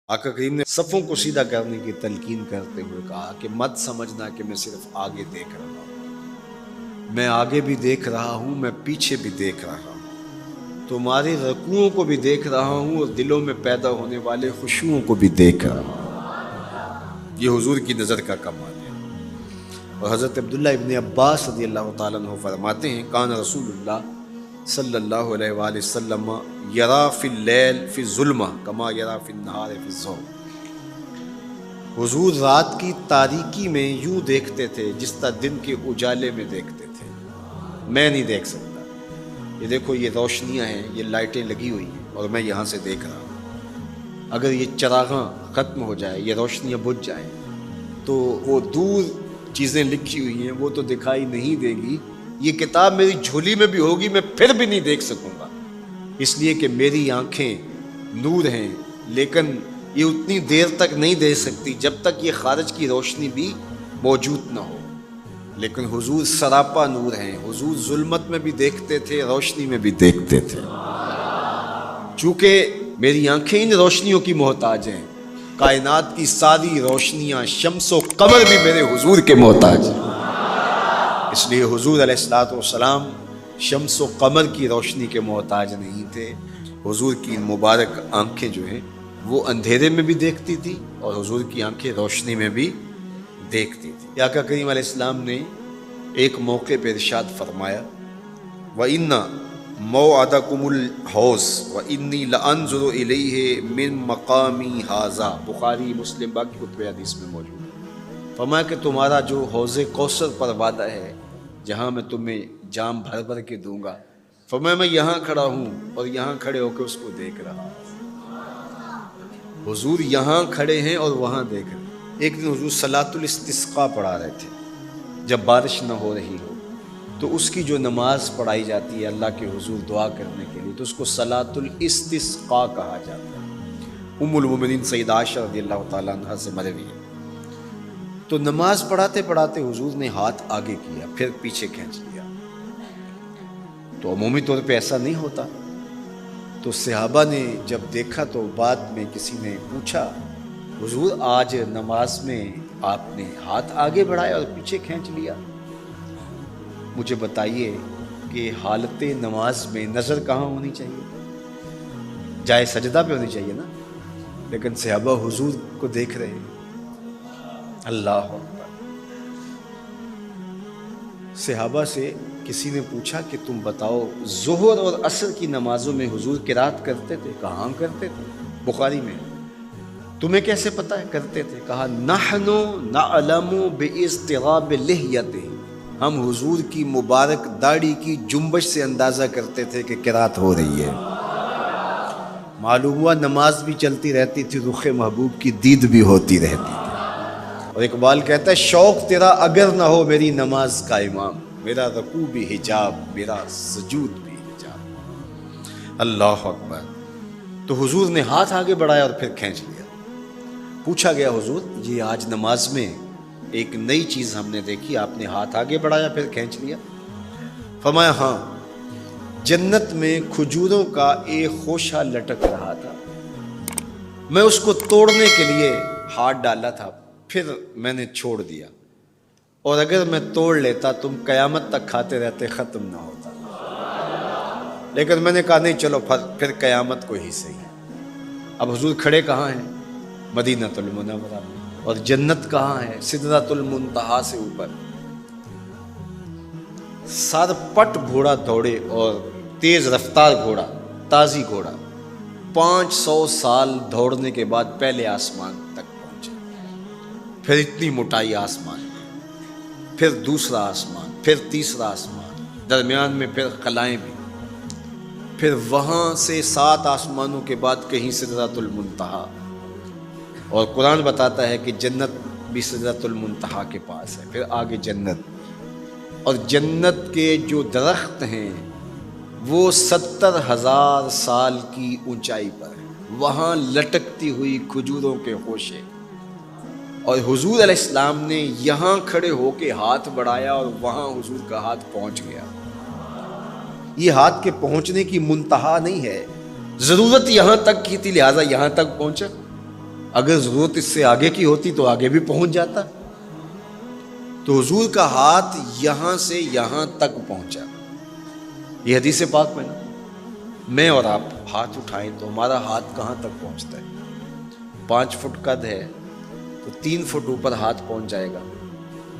آقا کریم نے صفوں کو سیدھا کرنے کی تلقین کرتے ہوئے کہا کہ مت سمجھنا کہ میں صرف آگے دیکھ رہا ہوں، میں آگے بھی دیکھ رہا ہوں، میں پیچھے بھی دیکھ رہا ہوں، تمہارے رکوعوں کو بھی دیکھ رہا ہوں اور دلوں میں پیدا ہونے والے خشوعوں کو بھی دیکھ رہا ہوں۔ یہ حضور کی نظر کا کمال ہے۔ اور حضرت عبداللہ ابن عباس رضی اللہ تعالیٰ عنہ فرماتے ہیں کان رسول اللہ صلی اللہ علیہ وآلہ وسلم یرا فی اللیل فی الظلمہ کما یرا فی النہار فی الضوء۔ حضور رات کی تاریکی میں یوں دیکھتے تھے جس طرح دن کے اجالے میں دیکھتے تھے۔ میں نہیں دیکھ سکتا، یہ دیکھو یہ روشنیاں ہیں، یہ لائٹیں لگی ہوئی ہیں اور میں یہاں سے دیکھ رہا ہوں، اگر یہ چراغاں ختم ہو جائے، یہ روشنیاں بجھ جائیں تو وہ دور چیزیں لکھی ہوئی ہیں وہ تو دکھائی نہیں دے گی، یہ کتاب میری جھولی میں بھی ہوگی میں پھر بھی نہیں دیکھ سکوں گا، اس لیے کہ میری آنکھیں نور ہیں لیکن یہ اتنی دیر تک نہیں دیکھ سکتی جب تک یہ خارج کی روشنی بھی موجود نہ ہو۔ لیکن حضور سراپا نور ہیں، حضور ظلمت میں بھی دیکھتے تھے، روشنی میں بھی دیکھتے تھے۔ چونکہ میری آنکھیں ان روشنیوں کی محتاج ہیں، کائنات کی ساری روشنیاں شمس و قمر بھی میرے حضور کے محتاج ہیں، اس لیے حضور علیہ الصلوۃ والسلام شمس و قمر کی روشنی کے محتاج نہیں تھے۔ حضور کی مبارک آنکھیں جو ہیں وہ اندھیرے میں بھی دیکھتی تھی اور حضور کی آنکھیں روشنی میں بھی دیکھتی تھی۔ آقا کریم علیہ السلام نے ایک موقع پہ ارشاد فرمایا وَإِنَّ مَوْعَدَكُمُ الْحَوْض وَإِنِّي لَأَنظُرُ إِلَيْهِ مِن مَقَامِي هَٰذَا، بخاری مسلم باقی کتب حدیث میں موجود ہے۔ فرمایا کہ تمہارا جو حوض کوثر پر وعدہ ہے جہاں میں تمہیں جام بھر بھر کے دوں گا، فرمایا میں یہاں کھڑا ہوں اور یہاں کھڑے ہو کے اس کو دیکھ رہا ہوں۔ حضور یہاں کھڑے ہیں اور وہاں دیکھ رہے ہیں۔ ایک دن حضور صلاۃ الاستسقاء پڑھا رہے تھے، جب بارش نہ ہو رہی ہو تو اس کی جو نماز پڑھائی جاتی ہے اللہ کے حضور دعا کرنے کے لیے تو اس کو صلاۃ الاستسقاء کہا جاتا ہے۔ ام المومنین سیدہ عائشہ رضی اللہ تعالیٰ عنہ سے مروی ہے۔ تو نماز پڑھاتے پڑھاتے حضور نے ہاتھ آگے کیا پھر پیچھے کھینچ لیا، تو عمومی طور پہ ایسا نہیں ہوتا۔ تو صحابہ نے جب دیکھا تو بعد میں کسی نے پوچھا حضور آج نماز میں آپ نے ہاتھ آگے بڑھایا اور پیچھے کھینچ لیا، مجھے بتائیے کہ حالت نماز میں نظر کہاں ہونی چاہیے؟ جائے سجدہ پہ ہونی چاہیے نا، لیکن صحابہ حضور کو دیکھ رہے ہیں۔ اللہ اکبر۔ صحابہ سے کسی نے پوچھا کہ تم بتاؤ ظہر اور عصر کی نمازوں میں حضور قرات کرتے تھے؟ کہاں کرتے تھے؟ بخاری میں۔ تمہیں کیسے پتہ ہے کرتے تھے؟ کہا نحن نعلم باضطراب لحیتہ، ہم حضور کی مبارک داڑھی کی جنبش سے اندازہ کرتے تھے کہ قرات ہو رہی ہے۔ معلوم ہوا نماز بھی چلتی رہتی تھی، رخ محبوب کی دید بھی ہوتی رہتی تھی۔ اور اقبال کہتا ہے شوق تیرا اگر نہ ہو میری نماز کا امام، میرا رکوع بھی حجاب میرا سجود بھی حجاب۔ اللہ اکبر۔ تو حضور نے ہاتھ آگے بڑھایا اور پھر کھینچ لیا۔ پوچھا گیا حضور یہ آج نماز میں ایک نئی چیز ہم نے دیکھی، آپ نے ہاتھ آگے بڑھایا پھر کھینچ لیا؟ فرمایا ہاں، جنت میں کھجوروں کا ایک خوشہ لٹک رہا تھا، میں اس کو توڑنے کے لیے ہاتھ ڈالا تھا پھر میں نے چھوڑ دیا، اور اگر میں توڑ لیتا تم قیامت تک کھاتے رہتے ختم نہ ہوتا، لیکن میں نے کہا نہیں چلو پھر قیامت کو ہی صحیح۔ اب حضور کھڑے کہاں ہیں؟ مدینہ المنورہ میں، اور جنت کہاں ہے؟ سدرۃ المنتہا سے اوپر۔ سر پٹ گھوڑا دوڑے اور تیز رفتار گھوڑا، تازی گھوڑا، 500 سال دوڑنے کے بعد پہلے آسمان تک پہنچے، پھر اتنی موٹائی آسمان، پھر دوسرا آسمان، پھر تیسرا آسمان، درمیان میں پھر خلائیں بھی، پھر وہاں سے 7 آسمانوں کے بعد کہیں سدرۃ المنتہا، اور قرآن بتاتا ہے کہ جنت بھی سدرۃ المنتہا کے پاس ہے، پھر آگے جنت، اور جنت کے جو درخت ہیں وہ 70,000 سال کی اونچائی پر ہیں، وہاں لٹکتی ہوئی کھجوروں کے خوشے، اور حضور علیہ السلام نے یہاں کھڑے ہو کے ہاتھ بڑھایا اور وہاں حضور کا ہاتھ پہنچ گیا۔ یہ ہاتھ کے پہنچنے کی منتہا نہیں ہے، ضرورت یہاں تک کی تھی لہٰذا یہاں تک پہنچا، اگر ضرورت اس سے آگے کی ہوتی تو آگے بھی پہنچ جاتا. تو حضور کا ہاتھ یہاں سے یہاں تک پہنچا. یہ حدیث پاک میں نا، میں اور آپ ہاتھ اٹھائیں تو ہمارا ہاتھ کہاں تک پہنچتا ہے؟ 5 فٹ قد ہے تو 3 فٹ اوپر ہاتھ پہنچ جائے گا،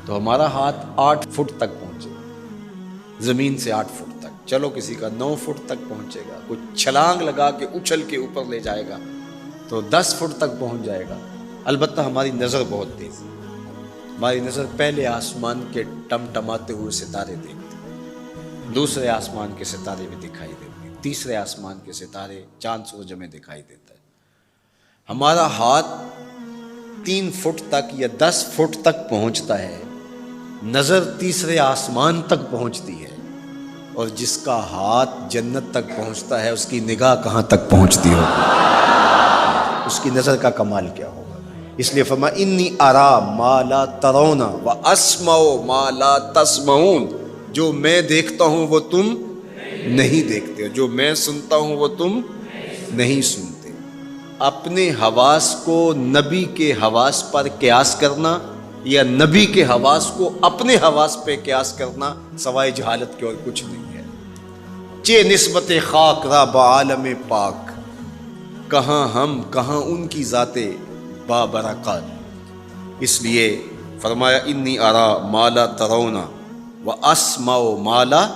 تو ہمارا ہاتھ 8 فٹ تک پہنچے گا، زمین سے 8 فٹ تک. چلو کسی کا 9 فٹ تک پہنچے گا، کوئی چھلانگ لگا کے اچھل کے اوپر لے جائے گا تو 10 فٹ تک پہنچ جائے گا. البتہ ہماری نظر بہت تیز ہے. ہماری نظر پہلے آسمان کے ٹمٹماتے ہوئے ستارے دیکھتی، دوسرے آسمان کے ستارے بھی دکھائی دیتے، تیسرے آسمان کے ستارے چاند سورج میں دکھائی دیتا ہے. ہمارا ہاتھ 3 فٹ تک یا 10 فٹ تک پہنچتا ہے، نظر تیسرے آسمان تک پہنچتی ہے. اور جس کا ہاتھ جنت تک پہنچتا ہے اس کی نگاہ کہاں تک پہنچتی ہوگی، اس کی نظر کا کمال کیا ہوگا. اس لیے فرمایا انی ارا ما لا ترون و اسمع ما لا تسمعون. جو میں دیکھتا ہوں وہ تم نہیں دیکھتے، جو میں سنتا ہوں وہ تم نہیں سنتے. اپنے حواس کو نبی کے حواس پر قیاس کرنا یا نبی کے حواس کو اپنے حواس پہ قیاس کرنا سوائے جہالت کے اور کچھ نہیں ہے. چے نسبت خاک را بعالم پاک، کہاں ہم کہاں ان کی ذاتیں بابرکات. اس لیے فرمایا انی ارا ما لا ترون و اسمع ما لا،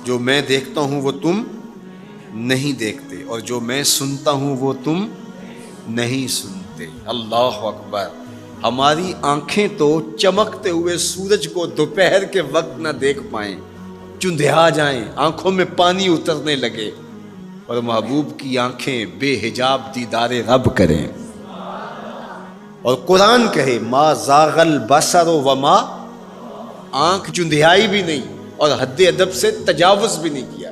جو میں دیکھتا ہوں وہ تم نہیں دیکھتے اور جو میں سنتا ہوں وہ تم نہیں سنتے. اللہ اکبر. ہماری آنکھیں تو چمکتے ہوئے سورج کو دوپہر کے وقت نہ دیکھ پائیں، چندھیا جائیں، آنکھوں میں پانی اترنے لگے، اور محبوب کی آنکھیں بے حجاب دیدار رب کریں. اور قرآن کہے ما زاغ البصر وما، آنکھ چندھیائی بھی نہیں اور حد ادب سے تجاوز بھی نہیں کیا.